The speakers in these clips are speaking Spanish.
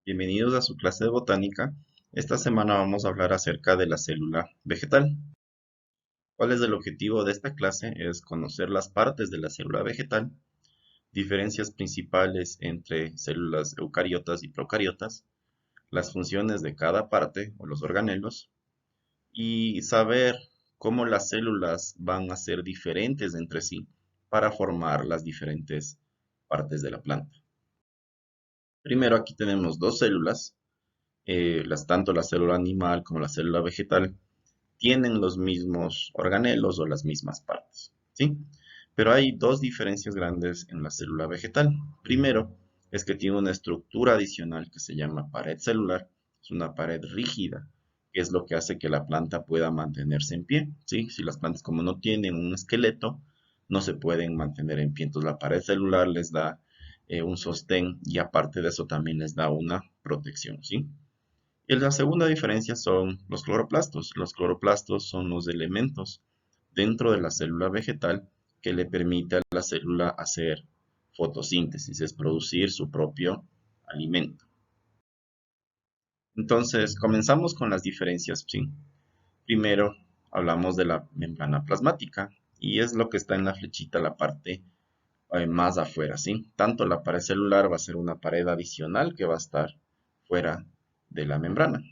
Bienvenidos a su clase de botánica. Esta semana vamos a hablar acerca de la célula vegetal. ¿Cuál es el objetivo de esta clase? Es conocer las partes de la célula vegetal, diferencias principales entre células eucariotas y procariotas, las funciones de cada parte o los organelos, y saber cómo las células van a ser diferentes entre sí para formar las diferentes partes de la planta. Primero aquí tenemos dos células, tanto la célula animal como la célula vegetal tienen los mismos organelos o las mismas partes, ¿sí? Pero hay dos diferencias grandes en la célula vegetal. Primero, es que tiene una estructura adicional que se llama pared celular. Es una pared rígida, que es lo que hace que la planta pueda mantenerse en pie, ¿sí? Si las plantas como no tienen un esqueleto, no se pueden mantener en pie. Entonces la pared celular les da un sostén y aparte de eso también les da una protección, ¿sí? Y la segunda diferencia son los cloroplastos. Los cloroplastos son los elementos dentro de la célula vegetal que le permite a la célula hacer fotosíntesis, es producir su propio alimento. Entonces, comenzamos con las diferencias, ¿sí? Primero, hablamos de la membrana plasmática y es lo que está en la flechita, la parte más afuera, ¿sí? Tanto la pared celular va a ser una pared adicional que va a estar fuera de la membrana.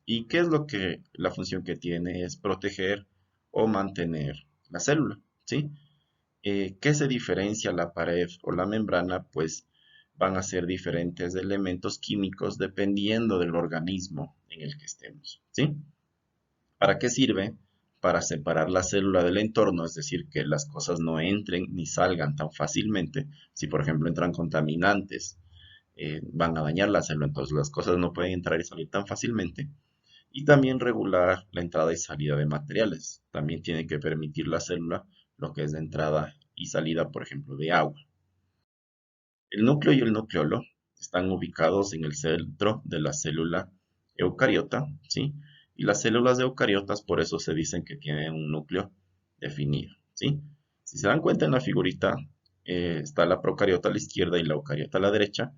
¿Y qué es lo que la función que tiene? Es proteger o mantener la célula, ¿sí? ¿Qué se diferencia la pared o la membrana? Pues van a ser diferentes elementos químicos dependiendo del organismo en el que estemos, ¿sí? ¿Para qué sirve? Para separar la célula del entorno, es decir, que las cosas no entren ni salgan tan fácilmente. Si, por ejemplo, entran contaminantes, van a dañar la célula, entonces las cosas no pueden entrar y salir tan fácilmente. Y también regular la entrada y salida de materiales. También tiene que permitir la célula lo que es de entrada y salida, por ejemplo, de agua. El núcleo y el nucleolo están ubicados en el centro de la célula eucariota, ¿sí? Y las células eucariotas por eso se dicen que tienen un núcleo definido, ¿sí? Si se dan cuenta en la figurita, está la procariota a la izquierda y la eucariota a la derecha.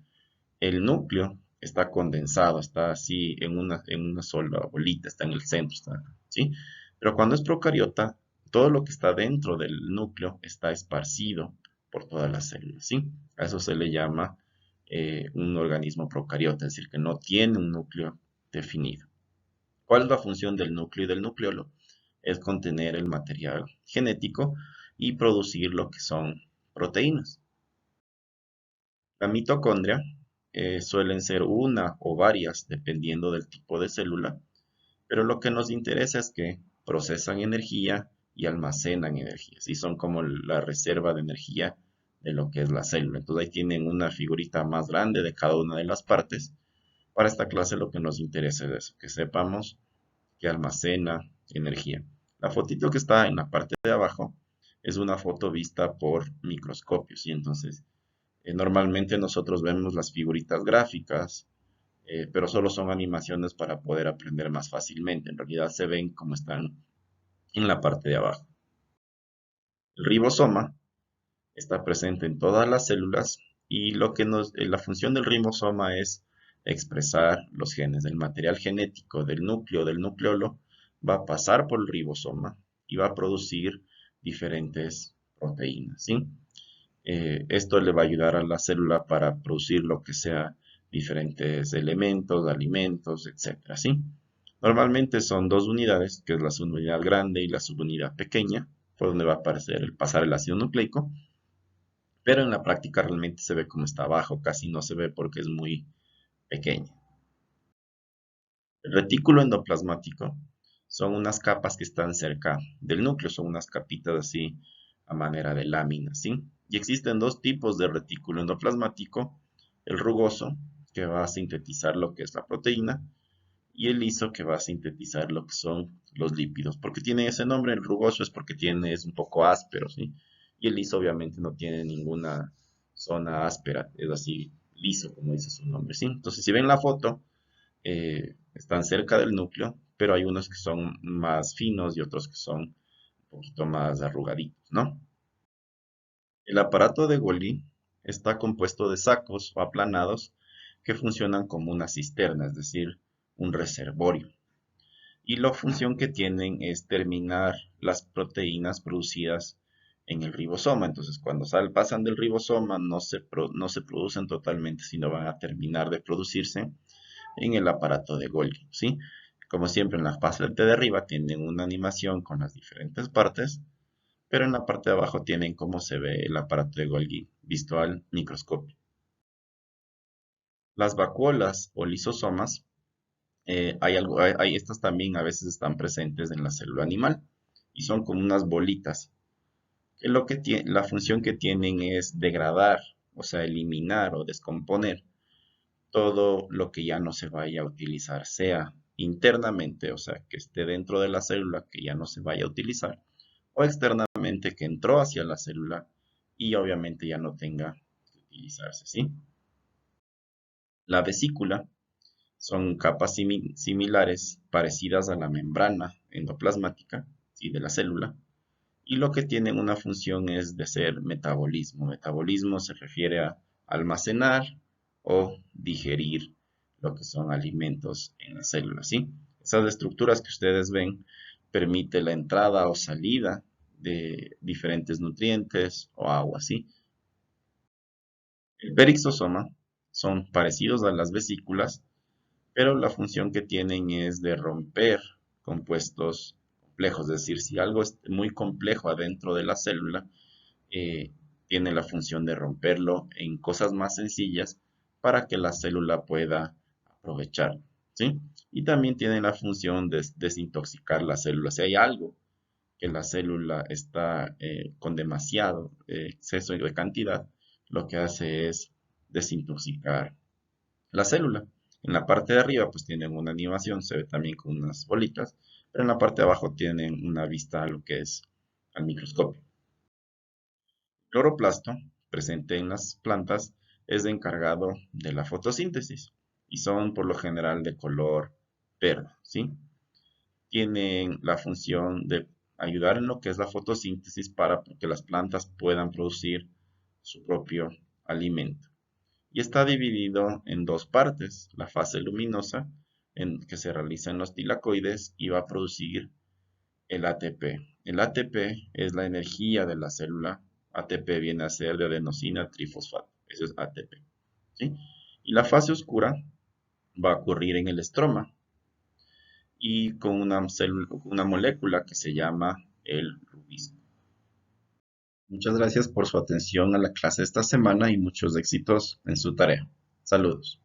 El núcleo está condensado, está así en una sola bolita, está en el centro, ¿sí? Pero cuando es procariota, todo lo que está dentro del núcleo está esparcido por todas las células, ¿sí? A eso se le llama un organismo procariota, es decir, que no tiene un núcleo definido. ¿Cuál es la función del núcleo y del nucleolo? Es contener el material genético y producir lo que son proteínas. La mitocondria suelen ser una o varias, dependiendo del tipo de célula, pero lo que nos interesa es que procesan energía y almacenan energía, y son como la reserva de energía de lo que es la célula. Entonces ahí tienen una figurita más grande de cada una de las partes. Para esta clase lo que nos interesa es eso, que sepamos que almacena energía. La fotito que está en la parte de abajo es una foto vista por microscopios, y entonces normalmente nosotros vemos las figuritas gráficas, pero solo son animaciones para poder aprender más fácilmente. En realidad se ven como están en la parte de abajo. El ribosoma está presente en todas las células y la función del ribosoma es expresar los genes. El material genético del núcleo, del nucleolo, va a pasar por el ribosoma y va a producir diferentes proteínas, ¿sí? Esto le va a ayudar a la célula para producir lo que sea diferentes elementos, alimentos, etcétera, ¿sí? Normalmente son dos unidades, que es la subunidad grande y la subunidad pequeña, por donde va a aparecer pasar el ácido nucleico, pero en la práctica realmente se ve como está abajo, casi no se ve porque es muy pequeña. El retículo endoplasmático son unas capas que están cerca del núcleo, son unas capitas así a manera de láminas, ¿sí? Y existen dos tipos de retículo endoplasmático, el rugoso, que va a sintetizar lo que es la proteína, y el liso, que va a sintetizar lo que son los lípidos. ¿Por qué tiene ese nombre? El rugoso es porque es un poco áspero, ¿sí? Y el liso obviamente no tiene ninguna zona áspera, es así liso, como dice su nombre, ¿sí? Entonces, si ven la foto, están cerca del núcleo, pero hay unos que son más finos y otros que son un poquito más arrugaditos, ¿no? El aparato de Golgi está compuesto de sacos o aplanados que funcionan como una cisterna, es decir, un reservorio. Y la función que tienen es terminar las proteínas producidas en el ribosoma. Entonces, cuando pasan del ribosoma, no se producen totalmente, sino van a terminar de producirse en el aparato de Golgi, ¿sí? Como siempre, en la parte de arriba tienen una animación con las diferentes partes, pero en la parte de abajo tienen cómo se ve el aparato de Golgi visto al microscopio. Las vacuolas o lisosomas, estas también a veces están presentes en la célula animal y son como unas bolitas. Que la función que tienen es degradar, o sea, eliminar o descomponer todo lo que ya no se vaya a utilizar, sea internamente, o sea, que esté dentro de la célula que ya no se vaya a utilizar, o externamente que entró hacia la célula y obviamente ya no tenga que utilizarse, ¿sí? La vesícula son capas similares, parecidas a la membrana endoplasmática, ¿sí? De la célula, y lo que tienen una función es de ser metabolismo. Metabolismo se refiere a almacenar o digerir lo que son alimentos en la célula, ¿sí? Esas estructuras que ustedes ven permiten la entrada o salida de diferentes nutrientes o agua, ¿sí? El perixosoma son parecidos a las vesículas, pero la función que tienen es de romper compuestos complejos, es decir, si algo es muy complejo adentro de la célula, eh, tiene la función de romperlo en cosas más sencillas para que la célula pueda aprovecharlo, ¿sí? Y también tiene la función de desintoxicar la célula. Si hay algo que la célula está con demasiado exceso de cantidad, lo que hace es desintoxicar la célula. En la parte de arriba pues tienen una animación, se ve también con unas bolitas, pero en la parte de abajo tienen una vista a lo que es al microscopio. El cloroplasto, presente en las plantas, es encargado de la fotosíntesis y son por lo general de color verde, ¿sí? Tienen la función de ayudar en lo que es la fotosíntesis para que las plantas puedan producir su propio alimento. Y está dividido en dos partes, la fase luminosa, que se realiza en los tilacoides y va a producir el ATP. El ATP es la energía de la célula. ATP viene a ser de adenosina trifosfato. Eso es ATP, ¿sí? Y la fase oscura va a ocurrir en el estroma y con una molécula que se llama el rubisco. Muchas gracias por su atención a la clase esta semana y muchos éxitos en su tarea. Saludos.